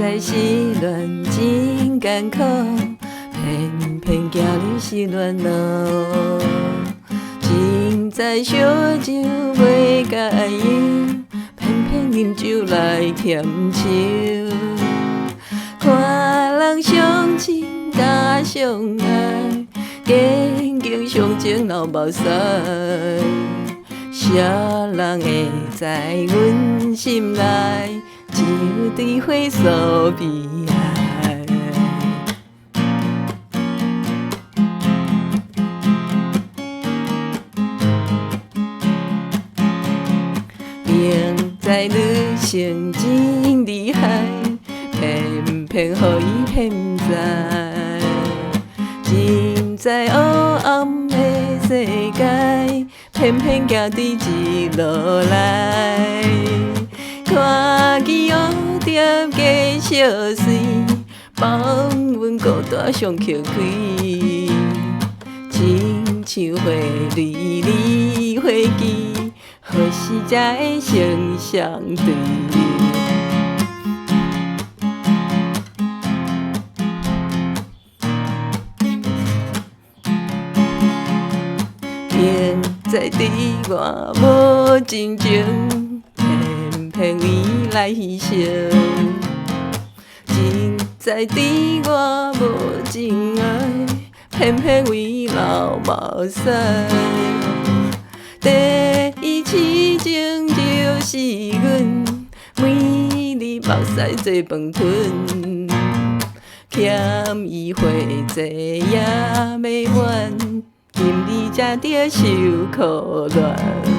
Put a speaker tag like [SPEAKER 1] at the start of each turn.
[SPEAKER 1] 知失恋真艰苦，偏偏行入失恋路。真知烧酒袂甲忧，偏偏饮酒来添愁。看人相亲甲相爱，经经相情闹目屎。啥人会知阮心内一堆火烧悲哀？明知女性真厉害，偏偏予伊骗知。真知黑暗的世界，偏偏行对一路来。看见蝴蝶加相随，放阮孤单上曲开。亲像花蕊离花期，何时才会成相对？明知对我无真情，偏偏为伊来牺牲。真知对我无真爱，偏偏为伊流目屎。第一痴情就是阮，每日目屎做饭吞。欠伊花济也袂还，今日才着受苦恋。